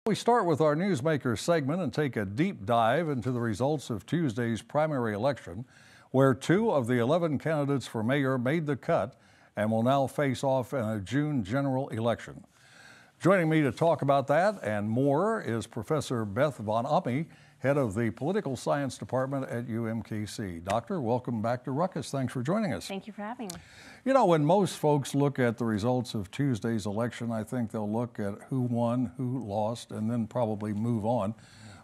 We start with our Newsmaker segment and take a deep dive into the results of Tuesday's primary election, where 2 of the 11 candidates for mayor made the cut and will now face off in a June general election. Joining me to talk about that and more is Professor Beth Von Omme, head of the Political Science Department at UMKC. Doctor, welcome back to Ruckus. Thanks for joining us. Thank you for having me. You know, when most folks look at the results of Tuesday's election, I think they'll look at who won, who lost, and then probably move on.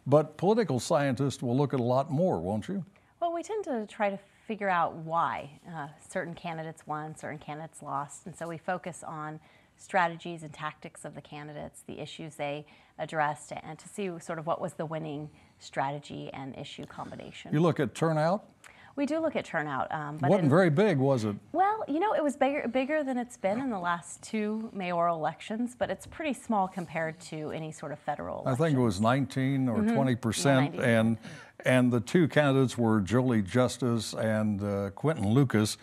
But political scientists will look at a lot more, won't you? Well, we tend to try to figure out why certain candidates won, certain candidates lost, and so we focus on strategies and tactics of the candidates, the issues they addressed, and to see sort of what was the winning strategy and issue combination. You look at turnout? We do look at turnout. But wasn't very big, was it? Well, you know, it was bigger than it's been in the last 2 mayoral elections, but it's pretty small compared to any sort of federal election. I think it was 19 or 20%, and the 2 candidates were Jolie Justice and Quinton Lucas.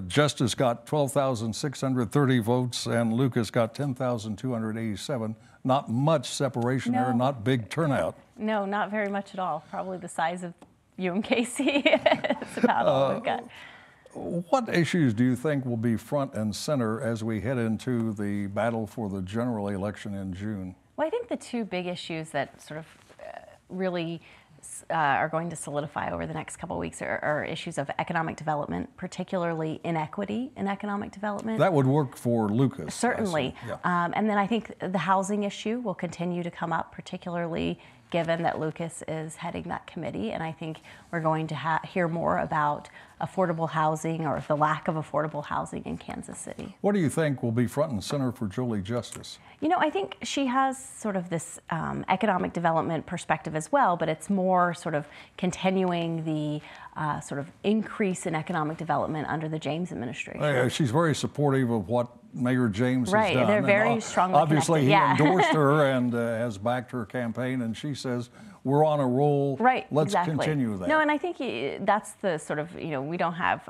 Justice got 12,630 votes and Lucas got 10,287. Not much separation there, not big turnout. No, not very much at all. Probably the size of UMKC. It's about all we've got. What issues do you think will be front and center as we head into the battle for the general election in June? Well, I think the 2 big issues that sort of really are going to solidify over the next couple of weeks are issues of economic development, particularly inequity in economic development. That would work for Lucas. Certainly. Yeah. And then I think the housing issue will continue to come up, particularly given that Lucas is heading that committee. And I think we're going to hear more about affordable housing or the lack of affordable housing in Kansas City. What do you think will be front and center for Jolie Justice? You know, I think she has sort of this economic development perspective as well, but it's more sort of continuing the sort of increase in economic development under the James administration. She's very supportive of what Mayor James has done. Right, they're very strongly obviously connected. He endorsed her and has backed her campaign, and she says, we're on a roll, right, let's exactly. continue that. No, and I think that's the sort of, you know, we don't have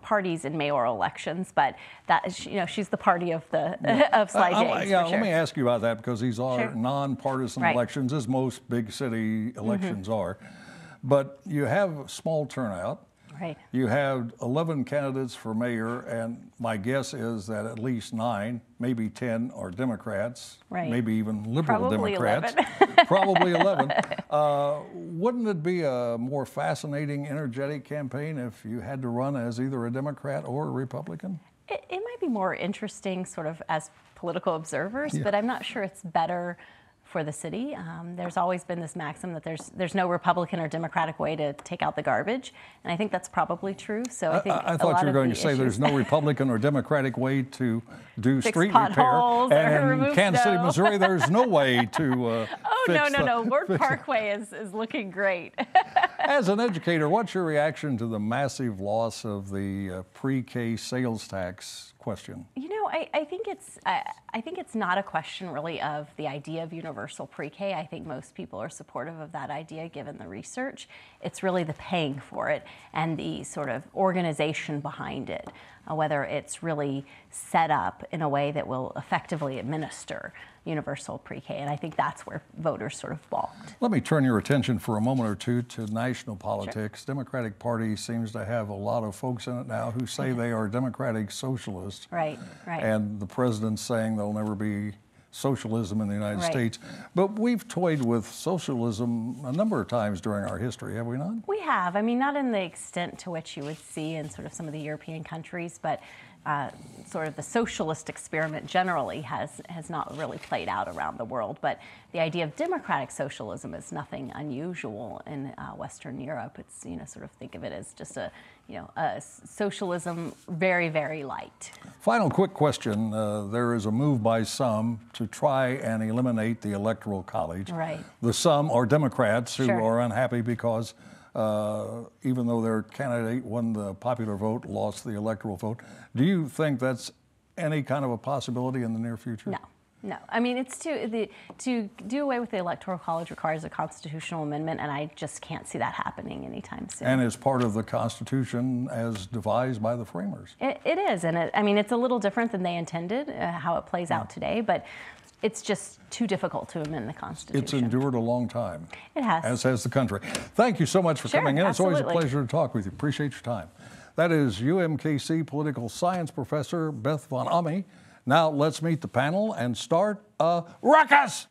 parties in mayoral elections, but that is, you know, she's the party of the of Sly James. Yeah, sure. let me ask you about that, because these are nonpartisan right. elections, as most big city elections are. But you have small turnout. Right. You have 11 candidates for mayor, and my guess is that at least 9, maybe 10 are Democrats, maybe even liberal Probably Democrats. 11. Probably 11. Wouldn't it be a more fascinating, energetic campaign if you had to run as either a Democrat or a Republican? It might be more interesting sort of as political observers, but I'm not sure it's better for the city. There's always been this maxim that there's no Republican or Democratic way to take out the garbage, and I think that's probably true. So I think I thought you were going to say there's no Republican or Democratic way to do street repair, and in Kansas City, Missouri, there's no way to fix no. Ward Parkway is looking great. As an educator, what's your reaction to the massive loss of the pre-K sales tax question? You know, I think it's not a question really of the idea of universal pre-K. I think most people are supportive of that idea given the research. It's really the paying for it and the sort of organization behind it, whether it's really set up in a way that will effectively administer universal pre-K, and I think that's where voters sort of balked. Let me turn your attention for a moment or two to national politics. Sure. Democratic Party seems to have a lot of folks in it now who say they are democratic socialists. Right. And the president's saying there'll never be socialism in the United States. But we've toyed with socialism a number of times during our history, have we not? We have. I mean, not in the extent to which you would see in sort of some of the European countries, but sort of the socialist experiment generally has not really played out around the world. But the idea of democratic socialism is nothing unusual in Western Europe. It's, you know, sort of think of it as just a socialism very, very light. Final quick question. There is a move by some to try and eliminate the Electoral College. Right. The some are Democrats who are unhappy because even though their candidate won the popular vote, lost the electoral vote. Do you think that's any kind of a possibility in the near future? No. I mean, it's to do away with the Electoral College requires a constitutional amendment, and I just can't see that happening anytime soon. And it's part of the Constitution as devised by the framers. It is, and I mean, it's a little different than they intended, how it plays out today, but it's just too difficult to amend the Constitution. It's endured a long time. It has. As has the country. Thank you so much for coming in. Absolutely. It's always a pleasure to talk with you. Appreciate your time. That is UMKC political science professor Beth Von Amme. Now let's meet the panel and start a ruckus.